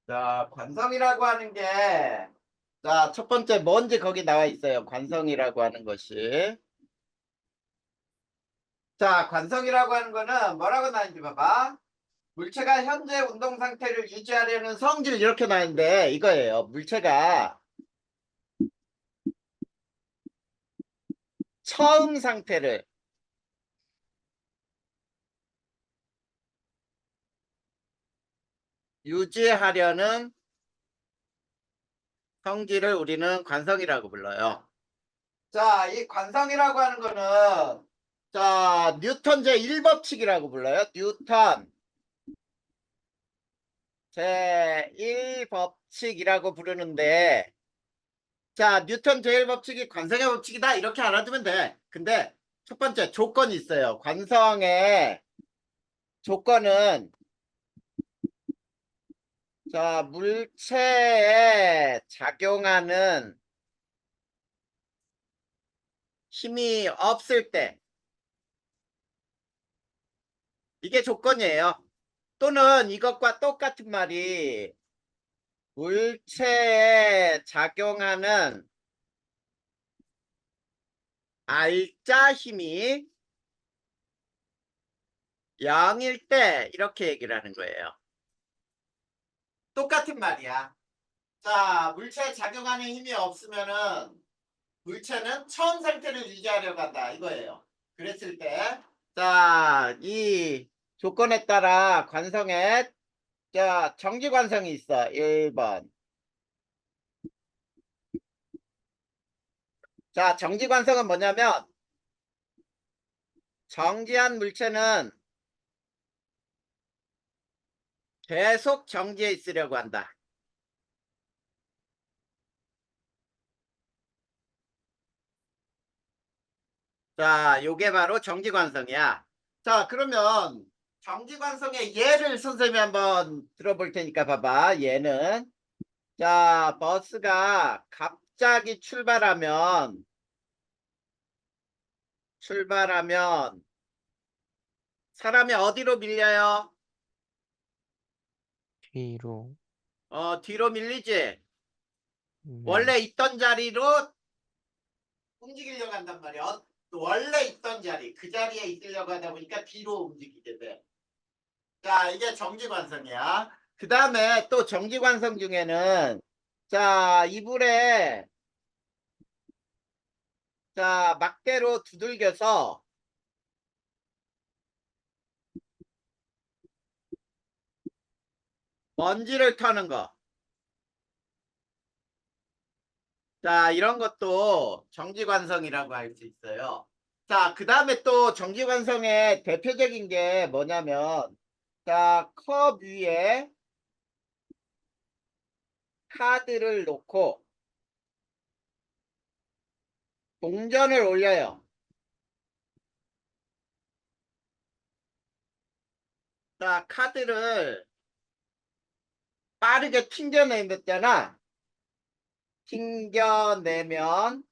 자, 관성이라고 하는 게, 자, 첫 번째 뭔지 거기 나와 있어요. 관성이라고 하는 것이. 자, 관성이라고 하는 거는 뭐라고 나왔는지 봐봐. 물체가 현재 운동 상태를 유지하려는 성질 이렇게 나왔는데 이거예요. 물체가 처음 상태를 유지하려는 성질을 우리는 관성이라고 불러요. 자, 이 관성이라고 하는 거는 자, 뉴턴 제1법칙이라고 불러요. 뉴턴 제1법칙이라고 부르는데 자, 뉴턴 제1법칙이 관성의 법칙이다 이렇게 알아두면 돼. 근데 첫 번째 조건이 있어요. 관성의 조건은 자, 물체에 작용하는 힘이 없을 때 이게 조건이에요. 또는 이것과 똑같은 말이 물체에 작용하는 알짜 힘이 0일 때 이렇게 얘기를 하는 거예요. 똑같은 말이야. 자, 물체에 작용하는 힘이 없으면은 물체는 처음 상태를 유지하려고 한다 이거예요. 그랬을 때 자, 이 조건에 따라 관성에 자, 정지관성이 있어. 1번. 자, 정지관성은 뭐냐면 정지한 물체는 계속 정지해 있으려고 한다. 자, 요게 바로 정지관성이야. 자, 그러면 정지관성의 예를 선생님이 한번 들어볼 테니까 봐봐. 얘는 자, 버스가 갑자기 출발하면 사람이 어디로 밀려요? 뒤로. 뒤로 밀리지. 네. 원래 있던 자리로 움직이려고 한단 말이야. 원래 있던 자리, 그 자리에 있으려고 하다 보니까 뒤로 움직이게 돼. 자, 이게 정지관성이야. 그 다음에 또 정지관성 중에는 자, 이불에 자, 막대로 두들겨서 먼지를 터는 거. 자, 이런 것도 정지관성이라고 할 수 있어요. 자, 그 다음에 또 정지관성의 대표적인 게 뭐냐면 자, 컵 위에 카드를 놓고 동전을 올려요. 자, 카드를 빠르게 튕겨내잖아. 튕겨내면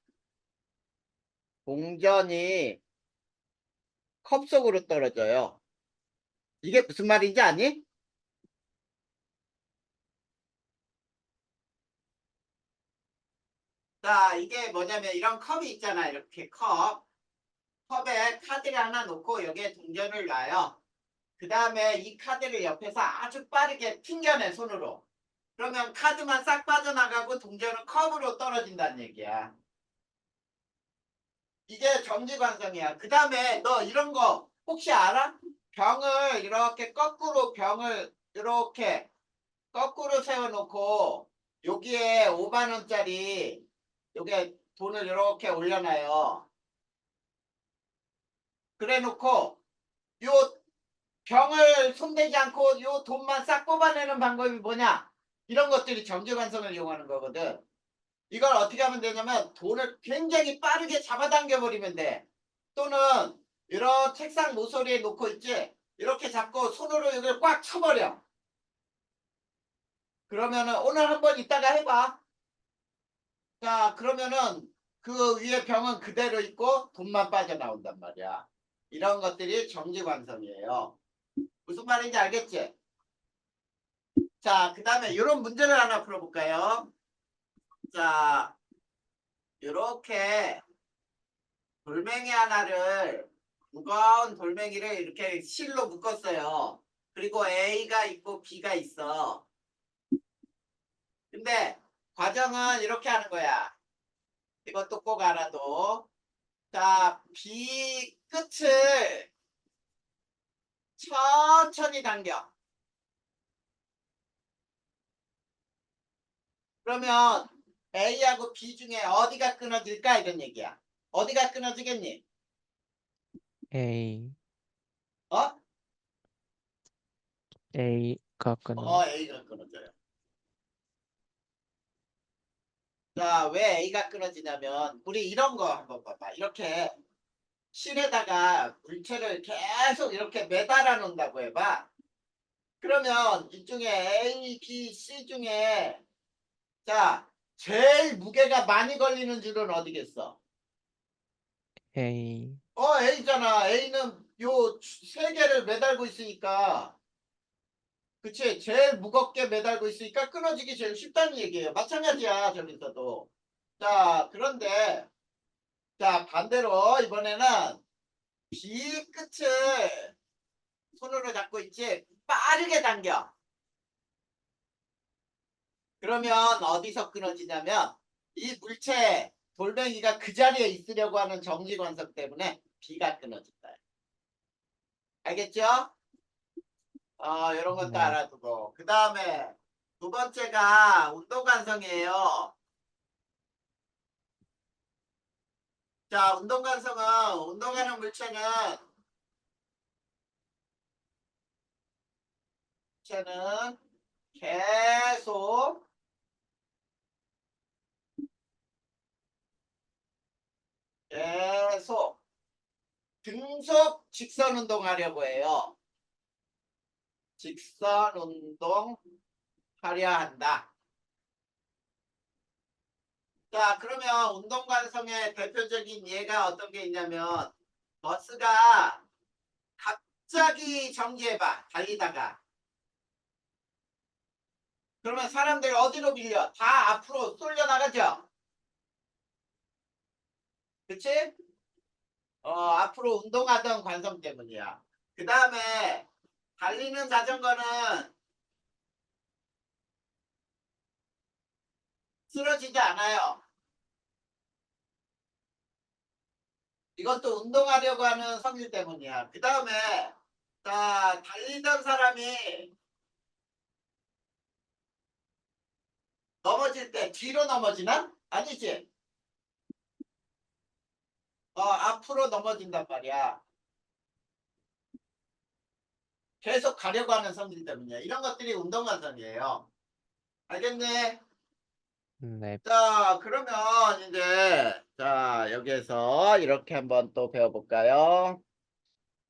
동전이 컵 속으로 떨어져요. 이게 무슨 말인지 아니? 자, 이게 뭐냐면 이런 컵이 있잖아. 이렇게 컵. 컵에 카드를 하나 놓고 여기에 동전을 놔요. 그 다음에 이 카드를 옆에서 아주 빠르게 튕겨내 손으로. 그러면 카드만 싹 빠져나가고 동전은 컵으로 떨어진다는 얘기야. 이게 정지관성이야. 그 다음에 너 이런 거 혹시 알아? 병을 이렇게 거꾸로 세워놓고 여기에 5만 원짜리 여기에 돈을 이렇게 올려놔요. 그래 놓고 요 병을 손대지 않고 요 돈만 싹 뽑아내는 방법이 뭐냐? 이런 것들이 정지관성을 이용하는 거거든. 이걸 어떻게 하면 되냐면 돈을 굉장히 빠르게 잡아당겨 버리면 돼. 또는 이런 책상 모서리에 놓고 있지. 이렇게 잡고 손으로 이걸 꽉 쳐버려. 그러면은 오늘 한번 이따가 해봐. 자, 그러면은 그 위에 병은 그대로 있고 돈만 빠져나온단 말이야. 이런 것들이 정지관성이에요. 무슨 말인지 알겠지? 자, 그 다음에 이런 문제를 하나 풀어볼까요? 자, 이렇게 돌멩이 하나를 무거운 돌멩이를 이렇게 실로 묶었어요. 그리고 A가 있고 B가 있어. 근데 과정은 이렇게 하는 거야. 이것도 꼭 알아도. 자, B 끝을 천천히 당겨. 그러면 A하고 B 중에 어디가 끊어질까? 이런 얘기야. 어디가 끊어지겠니? A, 어? A가 끊어. A가 끊어져요. 자, 왜 A가 끊어지냐면 우리 이런 거 한번 봐봐. 이렇게 실에다가 물체를 계속 이렇게 매달아 놓는다고 해봐. 그러면 이 중에 A, B, C 중에 자, 제일 무게가 많이 걸리는 줄은 어디겠어? A, A잖아. A는 요 세 개를 매달고 있으니까 그치? 제일 무겁게 매달고 있으니까 끊어지기 제일 쉽다는 얘기예요. 마찬가지야, 저기서도. 자, 그런데 자, 반대로 이번에는 B 끝을 손으로 잡고 있지 빠르게 당겨. 그러면 어디서 끊어지냐면 이 물체 돌멩이가 그 자리에 있으려고 하는 정지관성 때문에 B가 끊어진다. 알겠죠? 이런 것도 네. 알아두고. 그 다음에 두 번째가 운동관성이에요. 자, 운동관성은 운동하는 물체는 계속 계속 등속 직선 운동하려고 해요. 직선 운동 하려 한다. 자, 그러면 운동관성의 대표적인 예가 어떤 게 있냐면 버스가 갑자기 정지해봐. 달리다가. 그러면 사람들 어디로 밀려? 다 앞으로 쏠려 나가죠. 그치? 앞으로 운동하던 관성 때문이야. 그 다음에 달리는 자전거는 쓰러지지 않아요. 이것도 운동하려고 하는 성질 때문이야. 그 다음에 자, 달리던 사람이 넘어질 때 뒤로 넘어지나? 아니지. 앞으로 넘어진단 말이야. 계속 가려고 하는 성질 때문이야. 이런 것들이 운동관성이에요. 알겠네? 네. 자, 그러면 이제 자, 여기에서 이렇게 한번 또 배워볼까요?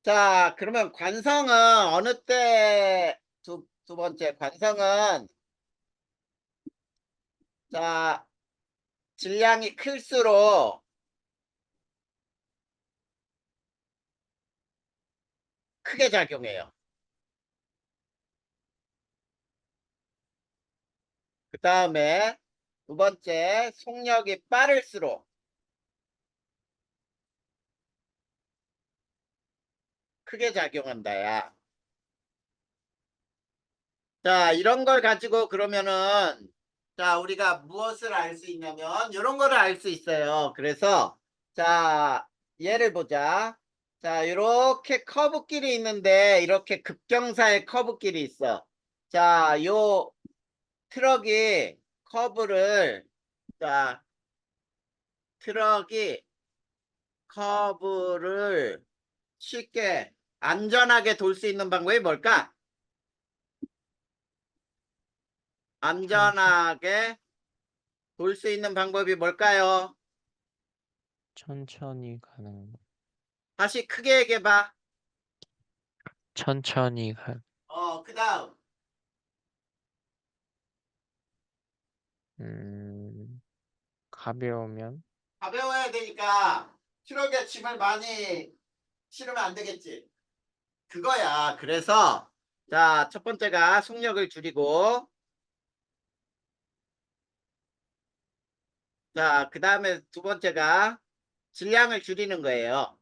자, 그러면 관성은 어느 때 두 번째 관성은 자, 질량이 클수록 크게 작용해요. 그 다음에 두 번째 속력이 빠를수록 크게 작용한다야. 자, 이런 걸 가지고 그러면은 자, 우리가 무엇을 알 수 있냐면 이런 거를 알 수 있어요. 그래서 자, 예를 보자. 자, 이렇게 커브길이 있는데 이렇게 급경사의 커브길이 있어. 자, 요 트럭이 커브를 자, 트럭이 커브를 쉽게 안전하게 돌 수 있는 방법이 뭘까? 천천, 안전하게 돌 수 있는 방법이 뭘까요? 천천히 가는 거. 다시 크게 얘기해봐. 천천히 가. 그 다음. 음, 가벼우면 가벼워야 되니까 트럭에 짐을 많이 실으면 안 되겠지. 그거야. 그래서 자, 첫 번째가 속력을 줄이고, 자, 그 다음에 두 번째가 질량을 줄이는 거예요.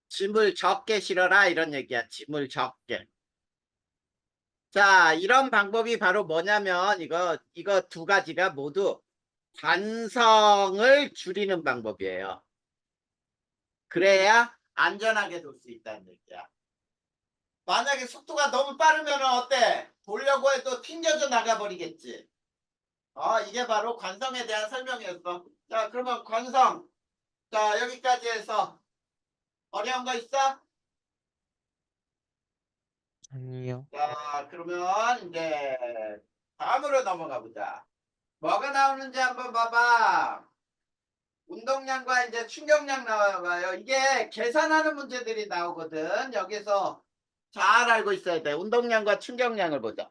짐을 적게 실어라 이런 얘기야. 짐을 적게. 자, 이런 방법이 바로 뭐냐면 이거 두 가지가 모두 관성을 줄이는 방법이에요. 그래야 안전하게 돌 수 있다는 얘기야. 만약에 속도가 너무 빠르면 어때? 돌려고 해도 튕겨져 나가버리겠지. 이게 바로 관성에 대한 설명이었어. 자, 그러면 관성. 자, 여기까지 해서 어려운 거 있어? 아니요. 자, 그러면 이제 다음으로 넘어가 보자. 뭐가 나오는지 한번 봐봐. 운동량과 이제 충격량 나와봐요. 이게 계산하는 문제들이 나오거든. 여기서 잘 알고 있어야 돼. 운동량과 충격량을 보자.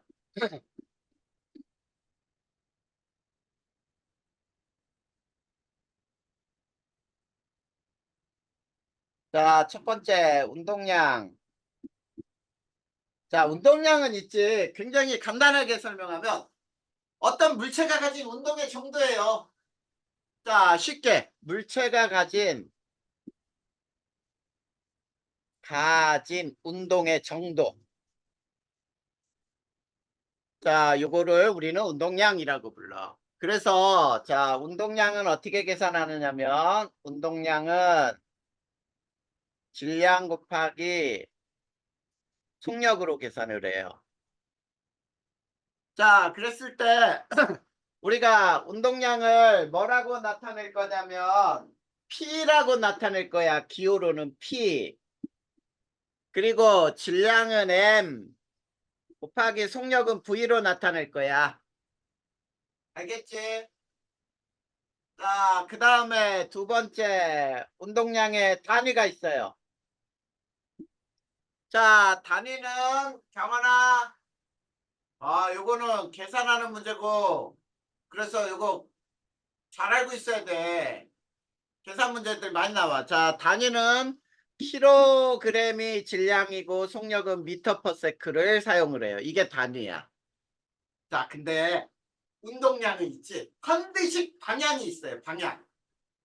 자, 첫 번째 운동량. 자, 운동량은 있지. 굉장히 간단하게 설명하면 어떤 물체가 가진 운동의 정도예요. 자, 쉽게 물체가 가진 운동의 정도. 자, 요거를 우리는 운동량이라고 불러. 그래서 자, 운동량은 어떻게 계산하느냐면 운동량은 질량 곱하기 속력으로 계산을 해요. 자, 그랬을 때 우리가 운동량을 뭐라고 나타낼 거냐면 P라고 나타낼 거야. 기호로는 P. 그리고 질량은 M 곱하기 속력은 V로 나타낼 거야. 알겠지? 자, 그 다음에 두 번째 운동량의 단위가 있어요. 자, 단위는 경원아, 요거는 계산하는 문제고, 그래서 요거 잘 알고 있어야 돼. 계산 문제들 많이 나와. 자, 단위는 킬로그램이 질량이고 속력은 미터 퍼 세크를 사용을 해요. 이게 단위야. 자, 근데 운동량은 있지. 반드시 방향이 있어요. 방향.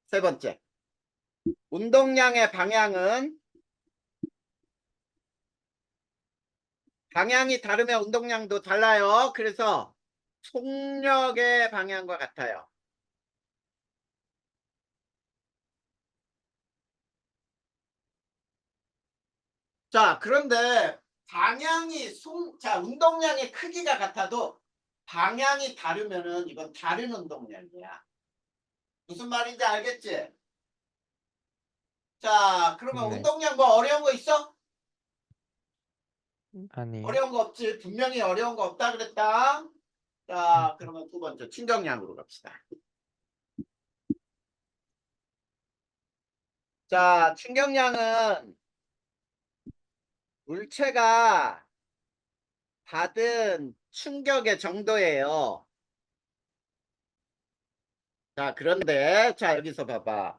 세 번째. 운동량의 방향이 다르면 운동량도 달라요. 그래서 속력의 방향과 같아요. 자, 그런데 자, 운동량의 크기가 같아도 방향이 다르면은 이건 다른 운동량이야. 무슨 말인지 알겠지? 자, 그러면 네. 운동량 뭐 어려운 거 있어? 아니요. 어려운 거 없지. 분명히 어려운 거 없다 그랬다. 자, 그러면 두 번째 충격량으로 갑시다. 자, 충격량은 물체가 받은 충격의 정도예요. 자, 그런데 자, 여기서 봐봐.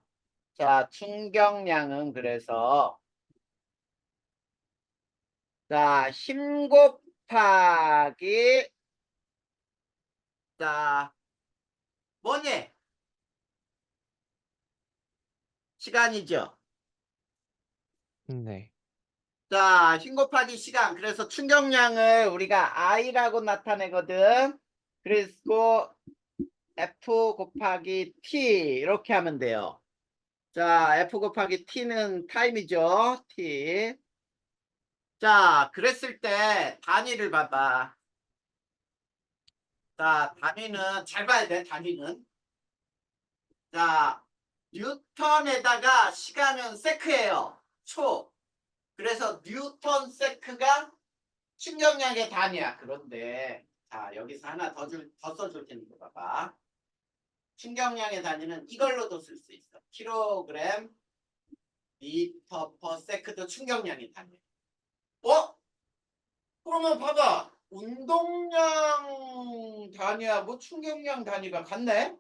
자, 충격량은 그래서 자, 힘 곱하기 자, 뭐니? 시간이죠. 네. 자, 힘 곱하기 시간. 그래서 충격량을 우리가 I라고 나타내거든. 그리고 F 곱하기 T 이렇게 하면 돼요. 자, F 곱하기 T는 타임이죠. T. 자, 그랬을 때 단위를 봐봐. 자, 단위는 잘 봐야 돼. 단위는. 자, 뉴턴에다가 시간은 세크예요. 초. 그래서 뉴턴 세크가 충격량의 단위야. 그런데 자, 여기서 하나 더 써줄 테니까 봐봐. 충격량의 단위는 이걸로도 쓸 수 있어. 킬로그램 미터 퍼 세크도 충격량의 단위. 그러면 봐봐. 운동량 단위하고 충격량 단위가 같네?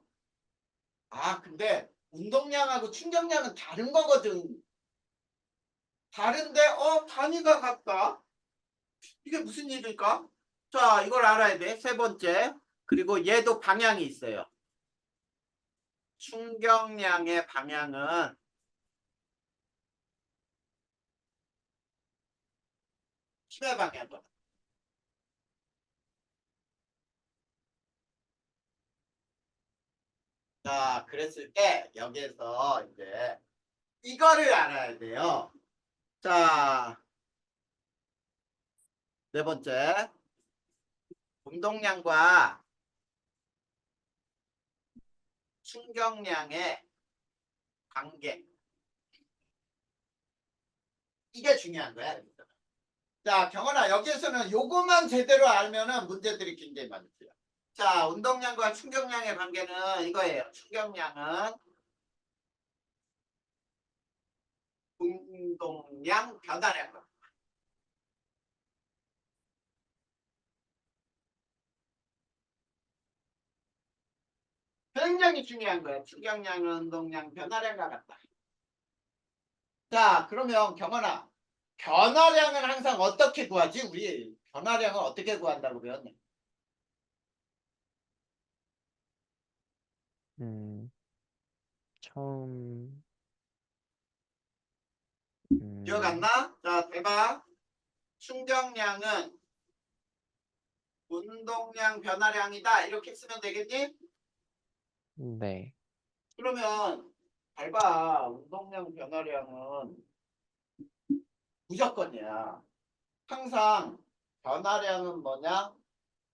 근데 운동량하고 충격량은 다른 거거든. 다른데 단위가 같다. 이게 무슨 일일까? 자, 이걸 알아야 돼. 세 번째. 그리고 얘도 방향이 있어요. 충격량의 방향은 힘의 방향이다. 자, 그랬을 때 여기에서 이제 이거를 알아야 돼요. 자, 네 번째. 운동량과 충격량의 관계. 이게 중요한 거야. 자, 경원아, 여기에서는 요거만 제대로 알면은 문제들이 굉장히 많죠. 자, 운동량과 충격량의 관계는 이거예요. 충격량은 운동량 변화량. 굉장히 중요한 거예요. 충격량은 운동량 변화량과 같다. 자, 그러면 경원아, 변화량을 항상 어떻게 구하지? 우리 변화량을 어떻게 구한다고 배웠냐? 음, 처음, 기억 안 음, 나? 자, 대박. 충격량은 운동량 변화량이다. 이렇게 쓰면 되겠니? 네, 그러면 잘 봐. 운동량 변화량은 무조건이야. 항상 변화량은 뭐냐?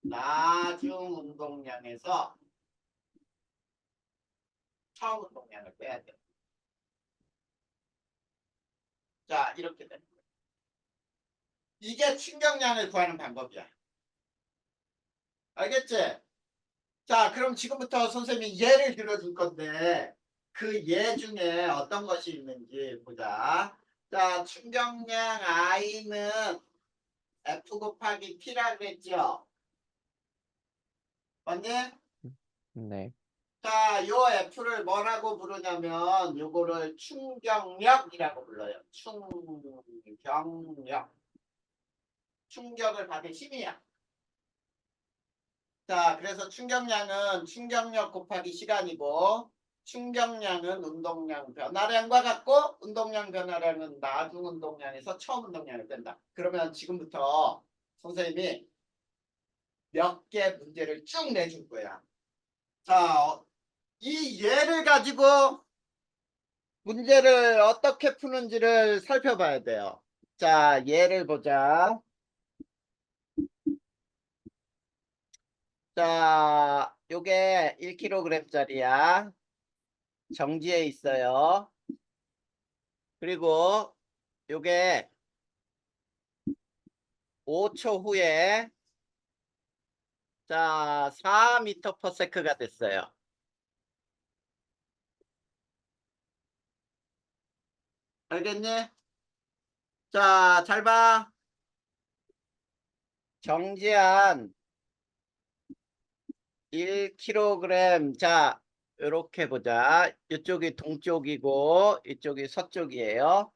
나중 운동량에서 처음 운동량을 빼야 돼. 자, 이렇게 돼. 이게 충격량을 구하는 방법이야. 알겠지? 자, 그럼 지금부터 선생님이 예를 들어줄 건데 그 예 중에 어떤 것이 있는지 보자. 자, 충격량 I는 F 곱하기 T라 그랬죠? 맞니? 네, 자, 요 F를 뭐라고 부르냐면 요거를 충격력이라고 불러요. 충격력. 충격을 받은 힘이야. 자, 그래서 충격량은 충격력 곱하기 시간이고 충격량은 운동량 변화량과 같고 운동량 변화량은 나중 운동량에서 처음 운동량을 뺀다. 그러면 지금부터 선생님이 몇 개 문제를 쭉 내줄 거야. 자, 이 예를 가지고 문제를 어떻게 푸는지를 살펴봐야 돼요. 자, 예를 보자. 자, 요게 1kg짜리야. 정지에 있어요. 그리고 요게 5초 후에 자 4m per sec가 됐어요. 알겠니? 자, 잘 봐. 정지한 1kg. 자, 이렇게 보자. 이쪽이 동쪽이고 이쪽이 서쪽이에요.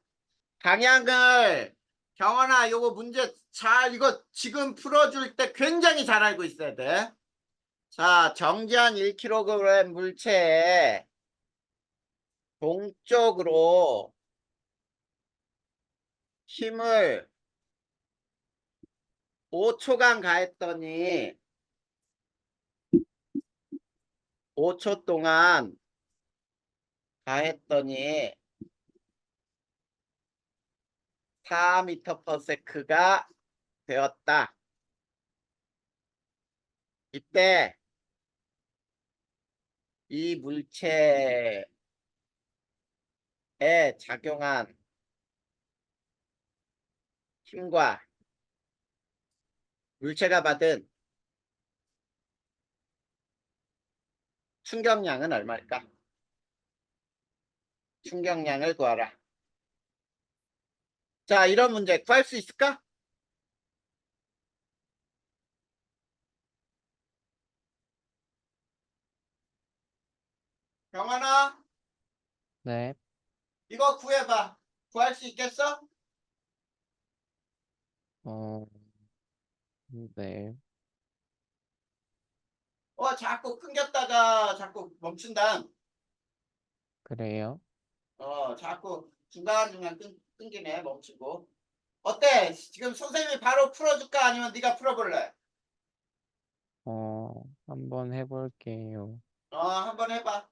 방향을 경원아 요거 문제 잘 이거 지금 풀어줄 때 굉장히 잘 알고 있어야 돼. 자, 정지한 1kg 물체에 동쪽으로 힘을 5초간 가했더니 5초 동안 가했더니 4m per sec가 되었다. 이때 이 물체에 작용한 힘과 물체가 받은 충격량은 얼마일까? 충격량을 구하라. 자, 이런 문제 구할 수 있을까? 경환아, 네, 이거 구해봐. 구할 수 있겠어? 어, 네. 자꾸 끊겼다가 자꾸 멈춘다. 그래요? 자꾸 중간중간 끊기네, 멈추고. 어때? 지금 선생님이 바로 풀어줄까? 아니면 네가 풀어볼래? 한번 해볼게요. 한번 해봐.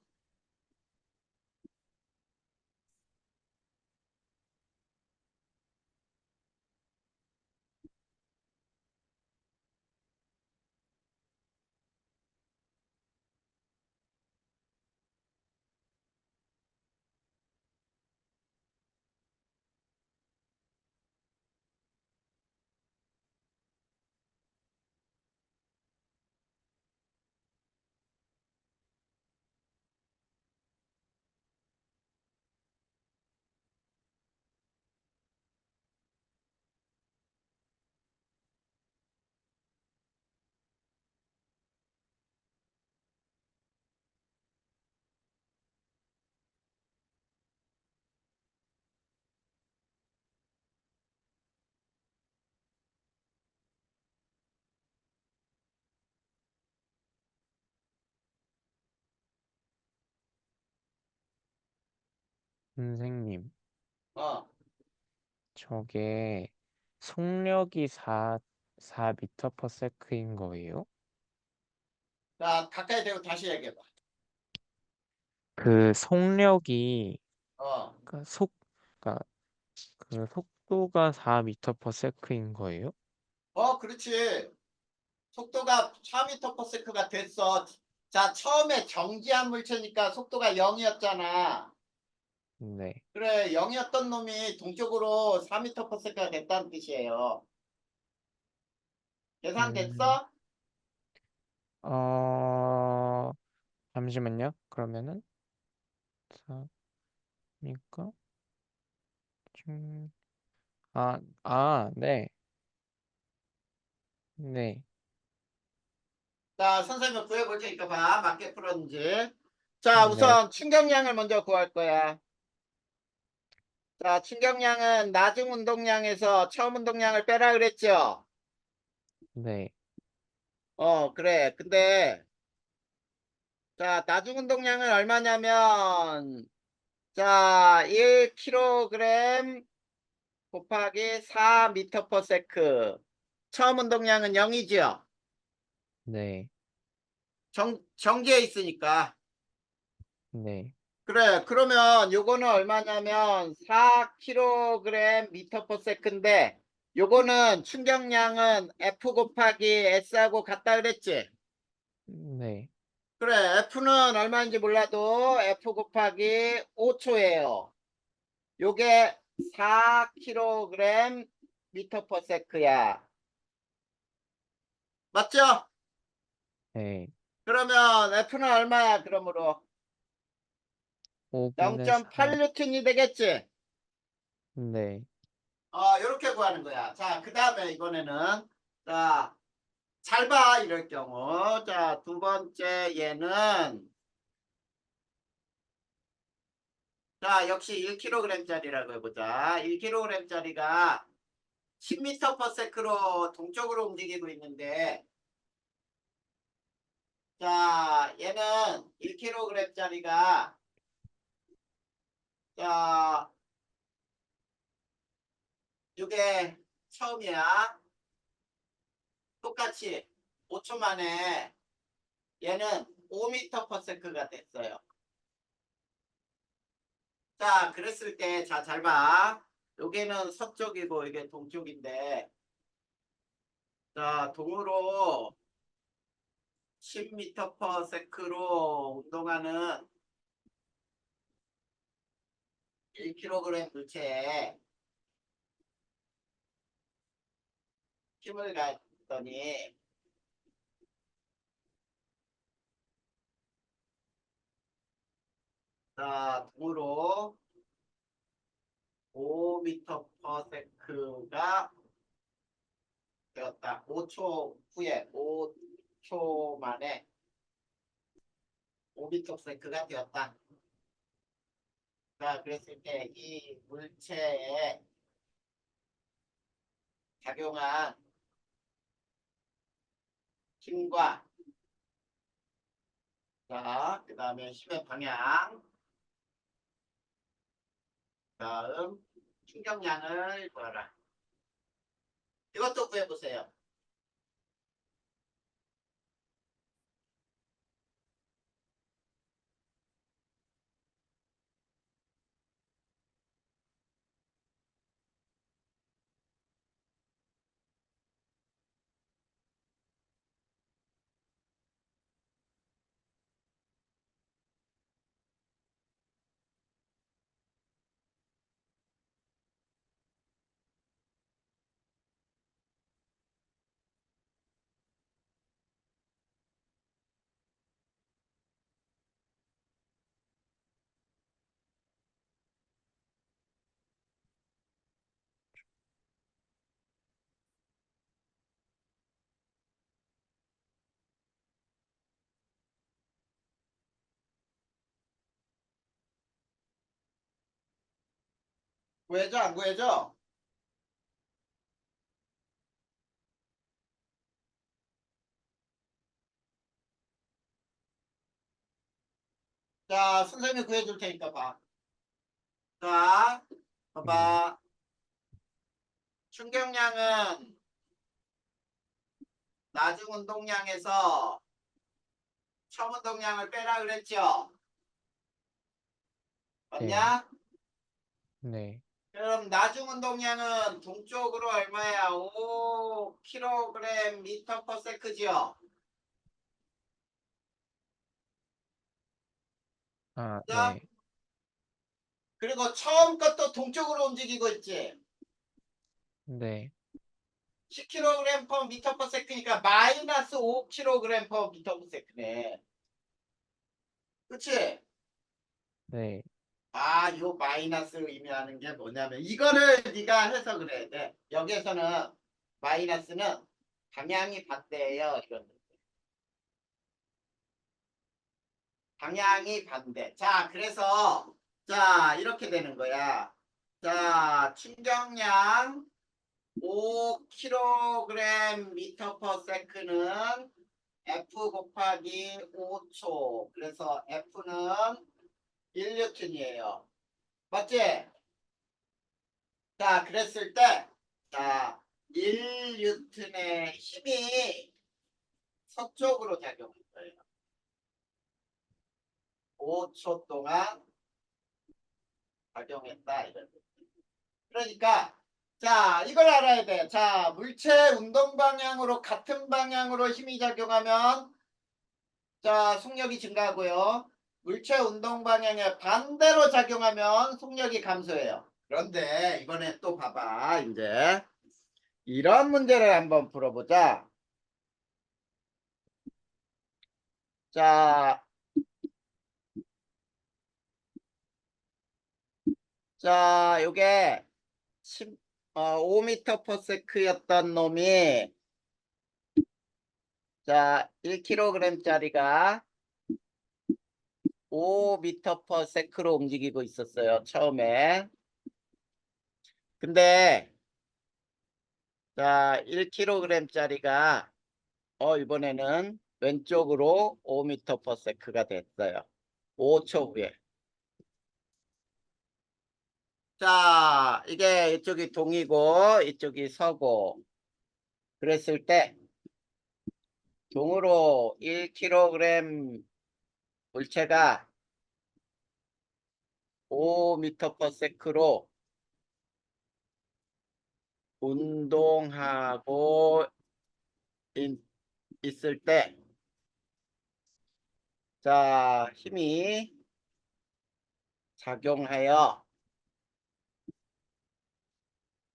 선생님, 어. 저게 속력이 4m per sec인 거예요? 자, 가까이 대고 다시 얘기해봐. 그 속력이, 어. 그 그러니까 그 속도가 4m per sec인 거예요? 그렇지. 속도가 4m/s가 됐어. 자, 처음에 정지한 물체니까 속도가 0이었잖아. 네. 그래, 0이었던 놈이 동쪽으로 4m/s가 됐다는 뜻이에요. 음, 계산됐어? 어, 잠시만요. 그러면은, 4니까, 네. 네. 자, 선생님 구해볼 테니까 봐. 맞게 풀었는지. 자, 네. 우선 충격량을 먼저 구할 거야. 자, 충격량은 나중 운동량에서 처음 운동량을 빼라 그랬죠? 네. 그래. 근데, 자, 나중 운동량은 얼마냐면, 자, 1kg 곱하기 4m/s. 처음 운동량은 0이죠? 네. 정지해 있으니까. 네. 그래, 그러면 요거는 얼마냐면 4kg m/s인데 요거는 충격량은 F 곱하기 S하고 같다 그랬지? 네. 그래, F는 얼마인지 몰라도 F 곱하기 5초예요. 요게 4kg m/s야. 맞죠? 네. 그러면 F는 얼마야, 그러므로? 5분의 4. 0.8N이 되겠지? 네. 요렇게 구하는 거야. 자, 그 다음에 이번에는, 자, 잘 봐, 이럴 경우. 자, 두 번째 얘는, 자, 역시 1kg짜리라고 해보자. 1kg짜리가 10m/s로 동쪽으로 움직이고 있는데, 자, 얘는 1kg짜리가, 자, 이게 처음이야. 똑같이 5초 만에 얘는 5m/s가 됐어요. 자, 그랬을 때, 자, 잘 봐. 여기는 서쪽이고 이게 동쪽인데, 자, 동으로 10m/s로 운동하는 1kg 물체에 힘을 가했더니, 자, 동으로 5m/s가 되었다. 5초 후에, 5초 만에 5m/s가 되었다. 자, 그랬을 때 이 물체의 작용한 힘과 자, 그 다음에 힘의 방향, 다음 충격량을 구하라. 이것도 구해보세요. 구해줘, 안 구해줘? 자, 선생님이 구해줄 테니까 봐. 자, 네, 봐봐. 충격량은 나중 운동량에서 첨 운동량을 빼라 그랬죠? 네, 맞냐? 네, 그럼 나중 운동량은 동쪽으로 얼마야? 5kg 미터 퍼 세크지요? 아, 그죠? 네, 그리고 처음 것도 동쪽으로 움직이고 있지? 네, 10kg per 미터 퍼 세크니까 마이너스 5kg per 미터 퍼 세크네. 그치? 네, 아, 요 마이너스 의미하는 게 뭐냐면 이거를 네가 해석을 해야 돼. 여기에서는 마이너스는 방향이 반대예요. 이건 방향이 반대. 자, 그래서 자 이렇게 되는 거야. 자, 충격량 5kg 미터 퍼 세크는 F 곱하기 5초. 그래서 F는 1뉴턴이에요. 맞지? 자, 그랬을 때, 자, 1뉴턴의 힘이 서쪽으로 작용할 거예요. 5초 동안 작용했다. 이런. 그러니까, 자, 이걸 알아야 돼. 자, 물체 운동 방향으로 같은 방향으로 힘이 작용하면, 자, 속력이 증가하고요. 물체 운동 방향에 반대로 작용하면 속력이 감소해요. 그런데 이번에 또 봐봐. 이제 이런 문제를 한번 풀어보자. 자, 자, 요게 5m per sec였던 놈이 자, 1kg짜리가 5m per sec로 움직이고 있었어요. 처음에. 근데 자, 1kg짜리가 이번에는 왼쪽으로 5m per sec가 됐어요. 5초 후에. 자, 이게 이쪽이 동이고 이쪽이 서고 그랬을 때 동으로 1kg 물체가 5m per sec로 운동하고 있을 때, 자, 힘이 작용하여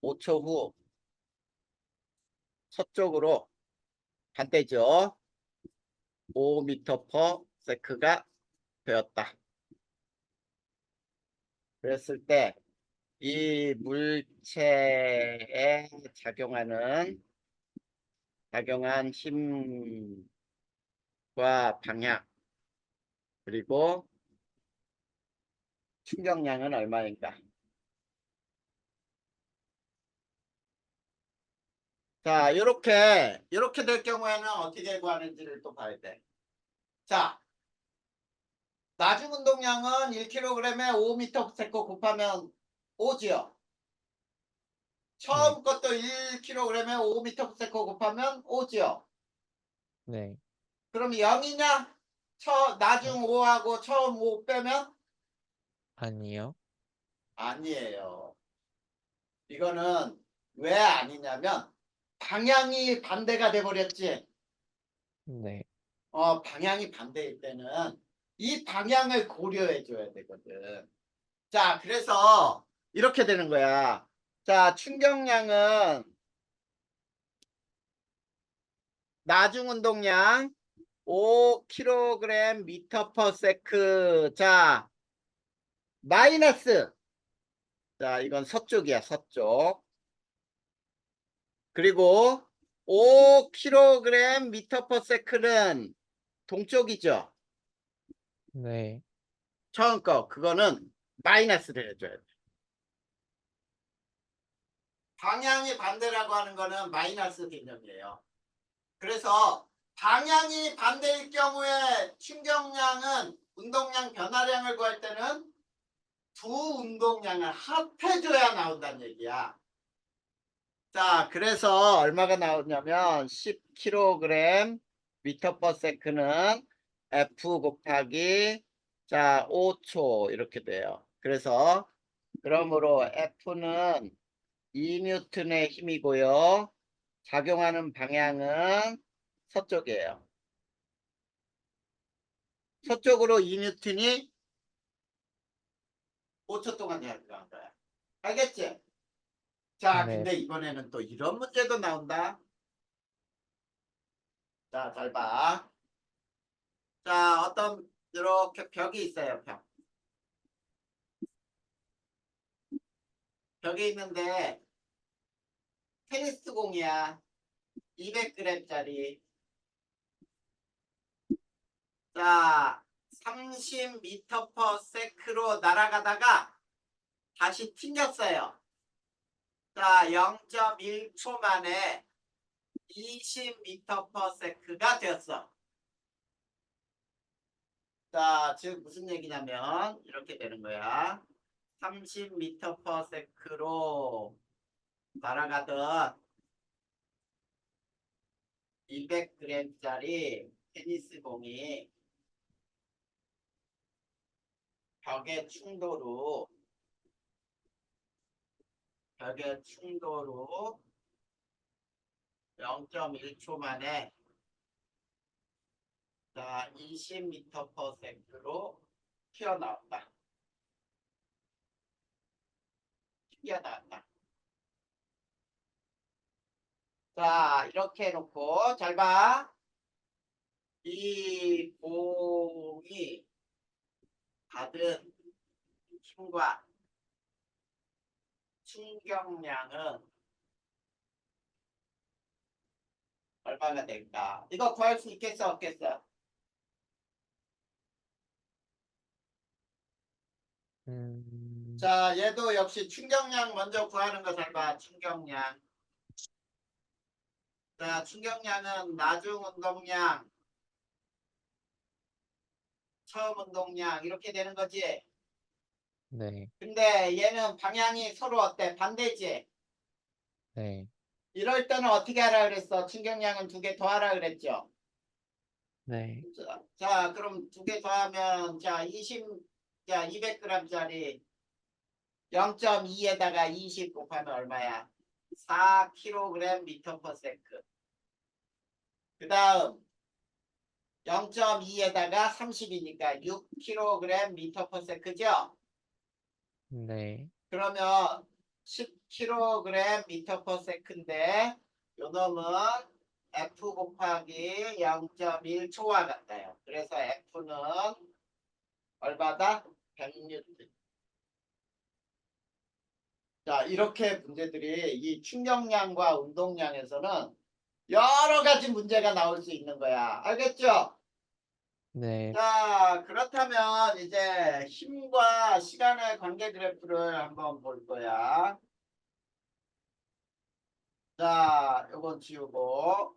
5초 후 서쪽으로 반대죠. 5m per sec가 되었다. 그랬을 때, 이 물체에 작용한 힘과 방향, 그리고 충격량은 얼마인가? 자, 요렇게 될 경우에는 어떻게 구하는지를 또 봐야 돼. 자, 나중 운동량은 1kg에 5m/s 곱하면 5지요. 네, 처음 것도 1kg에 5m/s 곱하면 5지요. 네. 그럼 0이냐? 어? 나중 5하고 처음 5 빼면 아니요. 아니에요. 이거는 왜 아니냐면 방향이 반대가 돼 버렸지. 네, 방향이 반대일 때는 이 방향을 고려해 줘야 되거든. 자, 그래서 이렇게 되는 거야. 자, 충격량은 나중 운동량 5kg m/s. 자, 마이너스. 자, 이건 서쪽이야, 서쪽. 그리고 5kg m/s는 동쪽이죠. 네, 처음 거 그거는 마이너스를 해줘야 돼. 방향이 반대라고 하는 거는 마이너스 개념이에요. 그래서 방향이 반대일 경우에 충격량은 운동량 변화량을 구할 때는 두 운동량을 합해줘야 나온다는 얘기야. 자, 그래서 얼마가 나오냐면 10kg m/s는 F 곱하기 자 5초 이렇게 돼요. 그래서 그러므로 F는 2N의 힘이고요. 작용하는 방향은 서쪽이에요. 서쪽으로 2N이 5초 동안 작용한 거야. 알겠지? 자, 네, 근데 이번에는 또 이런 문제도 나온다. 자, 잘 봐. 자, 어떤 이렇게 벽이 있어요. 벽이 있는데 테니스 공이야. 200g짜리. 자, 30m/s로 날아가다가 다시 튕겼어요. 자, 0.1초 만에 20m/s가 되었어. 자, 즉 무슨 얘기냐면 이렇게 되는 거야. 30m/s로 날아가던 200g짜리 테니스 공이 벽의 충돌로 0.1초 만에 자 20m/s로 튀어나왔다. 튀어나왔다. 자, 이렇게 해놓고 잘 봐. 이 공이 받은 힘과 충격량은 얼마가 될까? 이거 구할 수 있겠어, 없겠어? 음, 자, 얘도 역시 충격량 먼저 구하는 거 잘 봐. 충격량. 자, 충격량은 나중 운동량, 처음 운동량 이렇게 되는 거지. 네, 근데 얘는 방향이 서로 어때? 반대지. 네, 이럴 때는 어떻게 하라 그랬어? 충격량은 두 개 더하라 그랬죠. 네, 자, 그럼 두 개 더하면 자 200g짜리 0.2에다가 20 곱하면 얼마야? 4kg/s. 그 다음 0.2에다가 30이니까 6kg/s죠? 네, 그러면 10kg/s인데 요 놈은 F 곱하기 0.1초와 같아요. 그래서 F는 얼마다? 100N. 자, 이렇게 문제들이 이 충격량과 운동량에서는 여러 가지 문제가 나올 수 있는 거야. 알겠죠? 네, 자, 그렇다면 이제 힘과 시간의 관계 그래프를 한번 볼 거야. 자, 요건 지우고.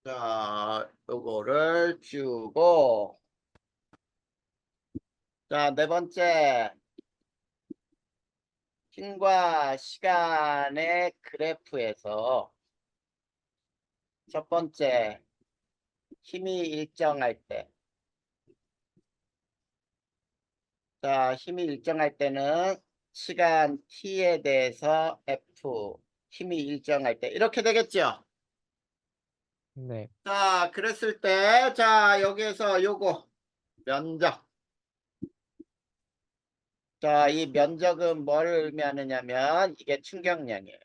자, 요거를 지우고. 자, 네 번째. 힘과 시간의 그래프에서 첫 번째, 힘이 일정할 때. 자, 힘이 일정할 때는 시간 t에 대해서 f, 힘이 일정할 때. 이렇게 되겠죠? 네. 자, 그랬을 때, 자, 여기에서 요거, 면적. 자, 이 면적은 뭘 의미하느냐면, 이게 충격량이에요.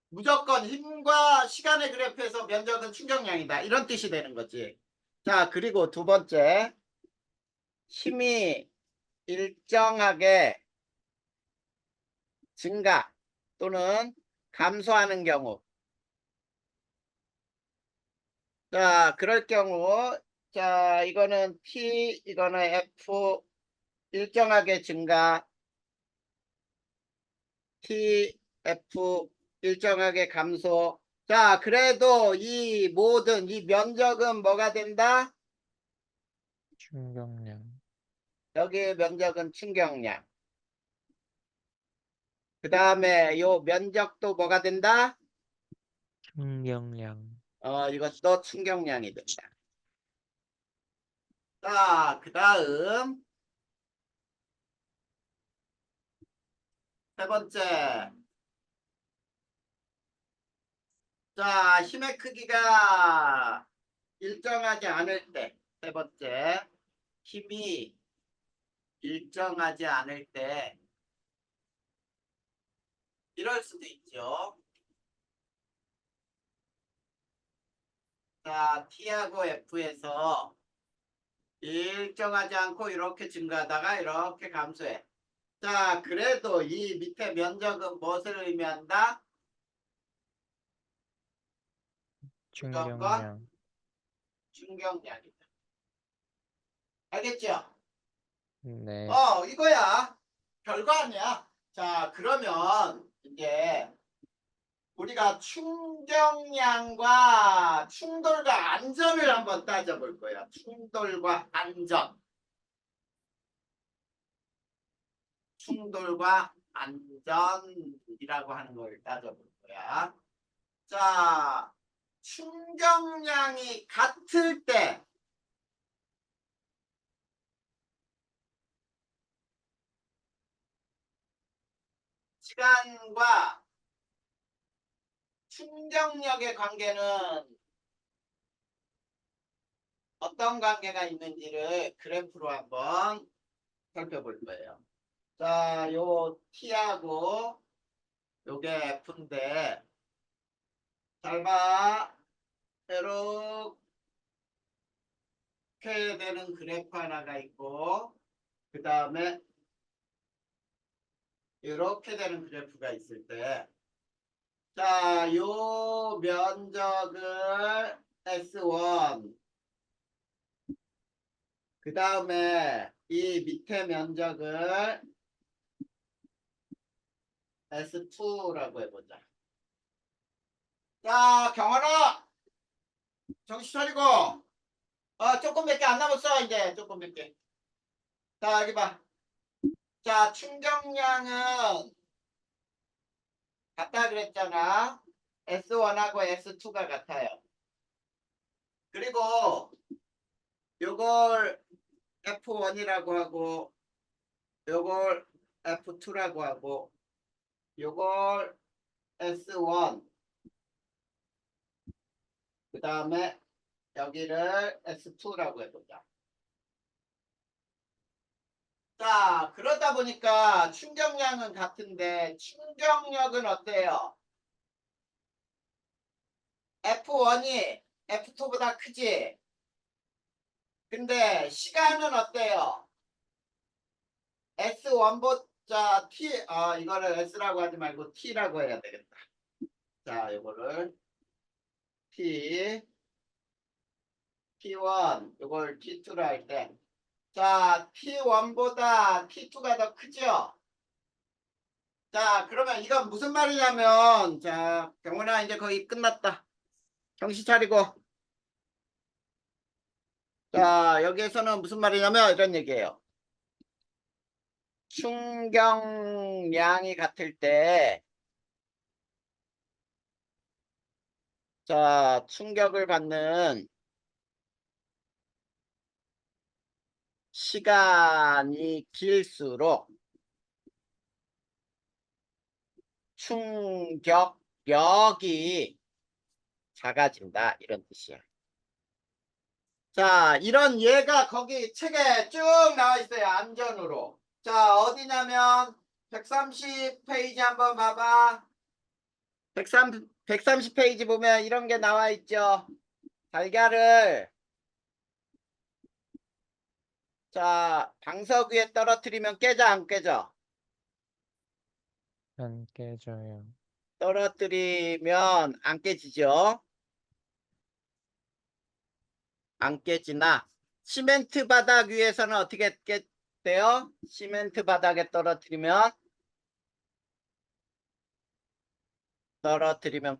무조건 힘과 시간의 그래프에서 면적은 충격량이다. 이런 뜻이 되는 거지. 자, 그리고 두 번째, 힘이 일정하게 증가 또는 감소하는 경우. 자, 그럴 경우, 자, 이거는 T, 이거는 F, 일정하게 증가, T, F, 일정하게 감소. 자, 그래도 이 모든 이 면적은 뭐가 된다? 충격량. 여기 면적은 충격량. 그 다음에 요 면적도 뭐가 된다? 충격량. 이것도 충격량이 된다. 자, 그 다음 세 번째. 자, 힘의 크기가 일정하지 않을 때. 세 번째. 힘이 일정하지 않을 때 이럴 수도 있죠. 자, T하고 F에서 일정하지 않고 이렇게 증가하다가 이렇게 감소해. 자, 그래도 이 밑에 면적은 무엇을 의미한다? 무조건 충격량. 충격량이다. 알겠죠? 네. 이거야. 별거 아니야. 자, 그러면 이제 우리가 충격량과 충돌과 안전을 한번 따져볼 거야. 충돌과 안전. 충돌과 안전이라고 하는 걸 따져볼 거야. 자, 충격량이 같을 때 시간과 충격력의 관계는 어떤 관계가 있는지를 그래프로 한번 살펴볼 거예요. 자, 요 T하고 요게 F인데 잘 봐. 이렇게 되는 그래프 하나가 있고 그 다음에 이렇게 되는 그래프가 있을 때 자, 요 면적을 S1 그 다음에 이 밑에 면적을 S2라고 해보자. 자, 경환아 정신 차리고 조금밖에 안 남았어. 이제 조금밖에. 자, 여기 봐. 자, 충격량은 같다 그랬잖아. S1하고 S2가 같아요. 그리고 요걸 F1이라고 하고 요걸 F2라고 하고 요걸 S1 그 다음에 여기를 S2라고 해보자. 자, 그러다 보니까 충격량은 같은데 충격력은 어때요? F1이 F2보다 크지? 근데 시간은 어때요? S1보다 T, 이거를 S라고 하지 말고 T라고 해야 되겠다. 자, 이거를 T, T1 이걸 T2로 할 때, 자, T1보다 T2가 더 크죠? 자, 그러면 이건 무슨 말이냐면, 자, 경훈아 이제 거의 끝났다. 정신 차리고. 자, 여기에서는 무슨 말이냐면 이런 얘기예요. 충격량이 같을 때, 자, 충격을 받는 시간이 길수록 충격력이 작아진다. 이런 뜻이야. 자, 이런 예가 거기 책에 쭉 나와 있어요. 안전으로. 자, 어디냐면 130페이지 한번 봐봐. 130페이지 보면 이런 게 나와 있죠. 달걀을 자, 방석 위에 떨어뜨리면 깨져 안 깨져? 안 깨져요. 떨어뜨리면 안 깨지죠. 안 깨지나 시멘트 바닥 위에서는 어떻게 돼요? 시멘트 바닥에 떨어뜨리면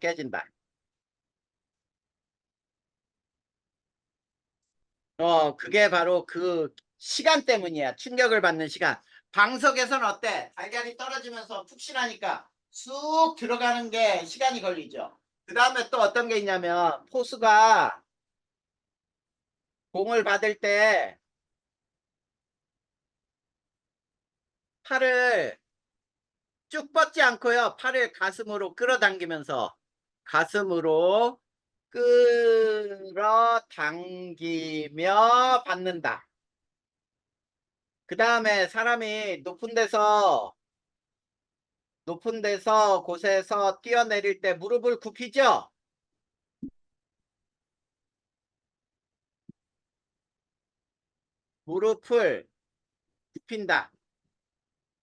깨진다. 그게 바로 그 시간 때문이야. 충격을 받는 시간. 방석에서는 어때? 달걀이 떨어지면서 푹신하니까 쑥 들어가는 게 시간이 걸리죠. 그 다음에 또 어떤 게 있냐면 포수가 공을 받을 때 팔을 쭉 뻗지 않고요. 팔을 가슴으로 끌어당기면서 가슴으로 끌어당기며 받는다. 그 다음에 사람이 높은 데서 곳에서 뛰어내릴 때 무릎을 굽히죠? 무릎을 굽힌다.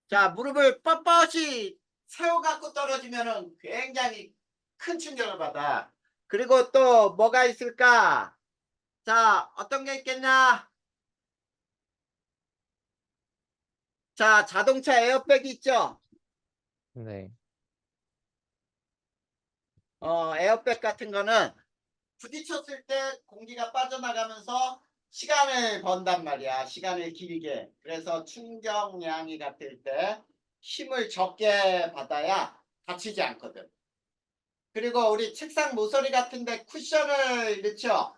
자, 무릎을 뻣뻣이 세워갖고 떨어지면은 굉장히 큰 충격을 받아. 그리고 또 뭐가 있을까? 자, 어떤 게 있겠냐? 자, 자동차 에어백이 있죠? 네. 에어백 같은 거는 부딪혔을 때 공기가 빠져나가면서 시간을 번단 말이야. 시간을 길게. 그래서 충격량이 같을 때 힘을 적게 받아야 다치지 않거든. 그리고 우리 책상 모서리 같은데 쿠션을 넣죠.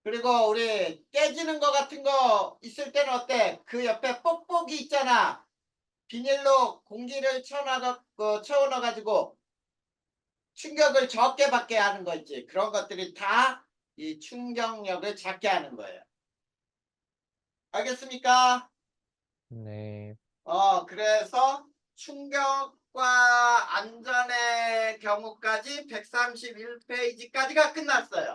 그리고 우리 깨지는 거 같은 거 있을 때는 어때? 그 옆에 뽁뽁이 있잖아. 비닐로 공기를 채워넣어가지고 충격을 적게 받게 하는 거 있지. 그런 것들이 다 이 충격력을 작게 하는 거예요. 알겠습니까? 네. 그래서 충격과 안전의 경우까지 131페이지까지가 끝났어요.